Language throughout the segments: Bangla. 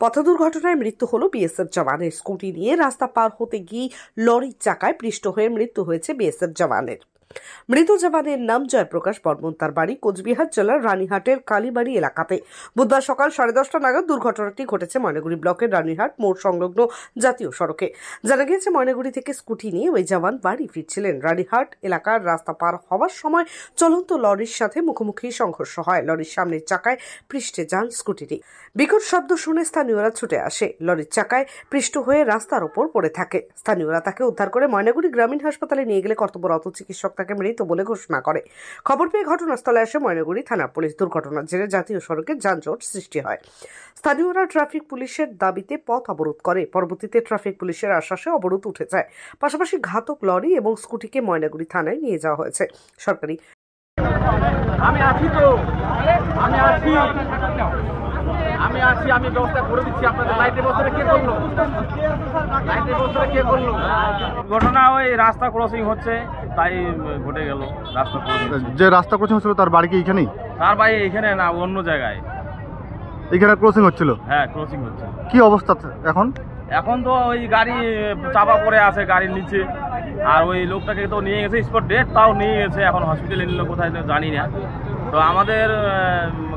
পথ দুর্ঘটনায় মৃত্যু হলো বিএসএফ জওয়ানের। স্কুটি নিয়ে রাস্তা পার হতে গিয়ে লরির চাকায় পৃষ্ঠ হয়ে মৃত্যু হয়েছে বিএসএফ জওয়ানের। মৃত জওয়ানের নাম জয়প্রকাশ বর্মন। তার বাড়ি কোচবিহার জেলার রানীহাটের কালীবাড়ি এলাকাতে। বুধবার সকাল 10:30 নাগাদ দুর্ঘটনাটি ঘটেছে ময়নাগুড়ি ব্লকের রানীহাট মোড় সংলগ্ন জাতীয় সড়কে। জানা গিয়েছে, ময়নাগুড়ি থেকে স্কুটি নিয়ে ওই জওয়ান বাড়ি ফিরছিলেন। রানীহাট এলাকার রাস্তা পার হওয়ার সময় চলন্ত লরির সাথে মুখোমুখি সংঘর্ষ হয়। লরির সামনের চাকায় পৃষ্ঠে যান স্কুটিটি। বিকট শব্দ শুনে স্থানীয়রা ছুটে আসে। লরির চাকায় পৃষ্ঠ হয়ে রাস্তার ওপর পড়ে থাকে। স্থানীয়রা তাকে উদ্ধার করে ময়নাগুড়ি গ্রামীণ হাসপাতালে নিয়ে গেলে কর্তব্যরত চিকিৎসক তাকে মৃত বলে ঘোষণা করে। খবর পেয়ে ঘটনাস্থলে আসে ময়নাগুড়ি থানার পুলিশ। দুর্ঘটনার জেরে জাতীয় সড়কে যানজট সৃষ্টি হয়। স্থানীয়রা ট্রাফিক পুলিশের দাবিতে পথ অবরোধ করে। পরবর্তীতে ট্রাফিক পুলিশের আশ্বাসে অবরোধ উঠে যায়। পাশাপাশি ঘাতক লরি এবং স্কুটিকে ময়নাগুড়ি থানায় নিয়ে যাওয়া হয়েছে। সরকারি আমি ব্যবস্থা করে দিচ্ছি আপনাদের। লাইটের বছরে কে করলো? ঘটনা ওই রাস্তা ক্রসিং হচ্ছে, তাই ঘটে গেল। রাস্তা ক্রসিং, যে রাস্তা ক্রসিং হচ্ছিল তার বাড়ি কি এখানেই? তার বাড়ি এখানে না, অন্য জায়গায়। এখানে ক্রসিং হচ্ছিল? হ্যাঁ, ক্রসিং হচ্ছে। কি অবস্থা এখন? এখন তো ওই গাড়ি চাপা পড়ে আছে গাড়ির নিচে, আর ওই লোকটাকে তো নিয়ে গেছে স্পট ডেট, তাও নিয়ে গেছে। এখন হসপিটালে নিল কোথায় জানি না। তো আমাদের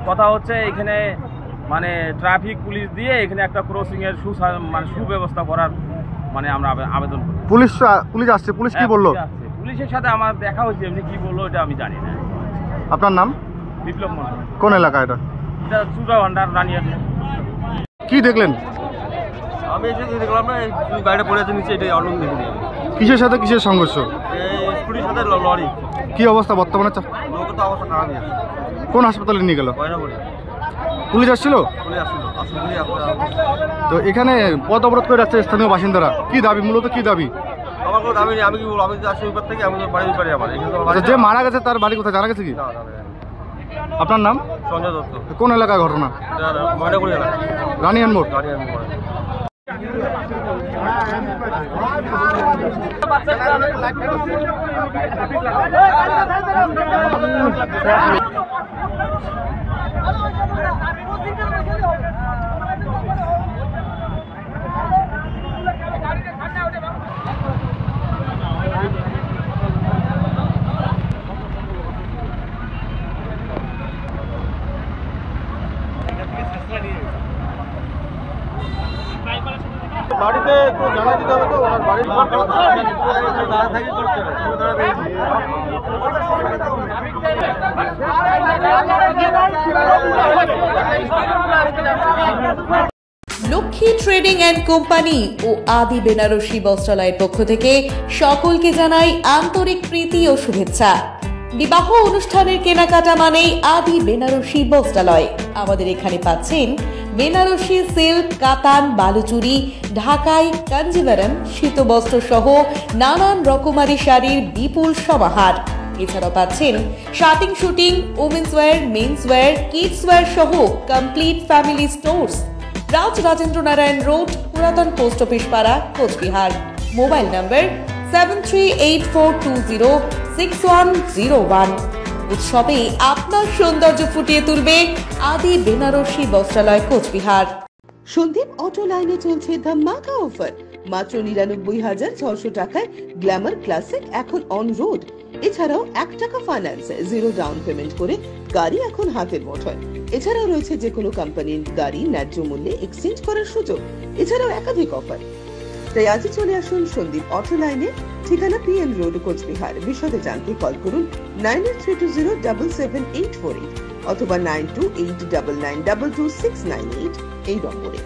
কথা হচ্ছে এখানে মানে ট্রাফিক পুলিশ দিয়ে এখানে একটা ক্রসিংয়ের সুব্যবস্থা করার আমরা আবেদন করি। পুলিশ আসছে? পুলিশ কি বললো? পুলিশের সাথে আমার দেখা হয়েছে, এমনি কি বললো এটা আমি জানি না। আপনার নাম? বিপ্লব মন্ডল। কোন এলাকা এটা? এটা চুড়া ভান্ডার, রানিয়ার। কি দেখলেন? আমি এসে দেখলাম না, গাড়িটা পড়ে আছে নিচে, এটাই অনলাইন দেখে নিয়ে। কিসের সাথে কিসের সংঘর্ষ? স্কুটির সাথে লরি। কি অবস্থা বর্তমানে? লোকের তো অবস্থা খারাপই আছে। কোন হাসপাতালে নিয়ে গেল? পুলিশ আসছিল? তো এখানে পথ অবরোধ করে যাচ্ছে স্থানীয় বাসিন্দারা। কি দাবি, মূলত কি দাবি? আমার কোনো দাবি নেই। আমি কি বলবো, আমি আসি ওই থেকে, আমি বাড়ি আমার। যে মারা গেছে তার বাড়ি কোথায় জানা গেছে কি? আপনার নাম? সঞ্জয় দত্ত। কোন এলাকায় ঘটনা? ময়নাগুড়ি এলাকা, রানিয়ান মোড়। বাড়িতে একটু জানা দিতে হবে তো, ওনার বাড়ির লক্ষ্মী ট্রেডিং অ্যান্ড কোম্পানি ও আদি বেনারসি বস্ত্রালয়ের পক্ষ থেকে সকলকে জানাই আন্তরিক প্রীতি ও শুভেচ্ছা। বিবাহ অনুষ্ঠানের কেনাকাটা মানেই আদি বেনারসি বস্ত্রালয়। আমাদের এখানে পাচ্ছেন বেনারসি সিল্ক, কাতান, বালুচুরি, ঢাকাই, কাঞ্জিভারম, শীতবস্ত্র সহ নানান রকমারি শাড়ির বিপুল সমাহার। এছাড়াও পাচ্ছেন shirting, suiting, women's wear, men's wear, kids wear সহ complete family stores. Raj Rajendra Narayan road, পুরাতন পোস্ট অফিস পাড়া, কোচবিহার। মোবাইল নম্বর 7384206101। উৎসবে আপনার সৌন্দর্য ফুটিয়ে তুলবে আদি বেনারসি বস্ত্রালয়, কোচবিহার। সন্দীপ অটো লাইনে চলছে ধামাকা অফার। মাত্র 99,600 টাকায় গ্ল্যামার ক্লাসিক এখন অন রোড। এছাড়াও 1 টাকা ফাইন্যান্স, 0 ডাউন পেমেন্ট করে গাড়ি এখন হাতের মুঠোয়। এছাড়াও রয়েছে যে কোনো কোম্পানির গাড়ি ন্যায্য মূল্যে এক্সচেঞ্জ করার সুযোগ। এছাড়াও একাধিক অফার। তাই আজই চলে আসুন সন্দীপ অটো লাইনে, ঠিকানা পিএম রোড, কোচবিহার। বিশদে জানতে কল করুন 9832077848 অথবা 9289922698 এই নম্বরে।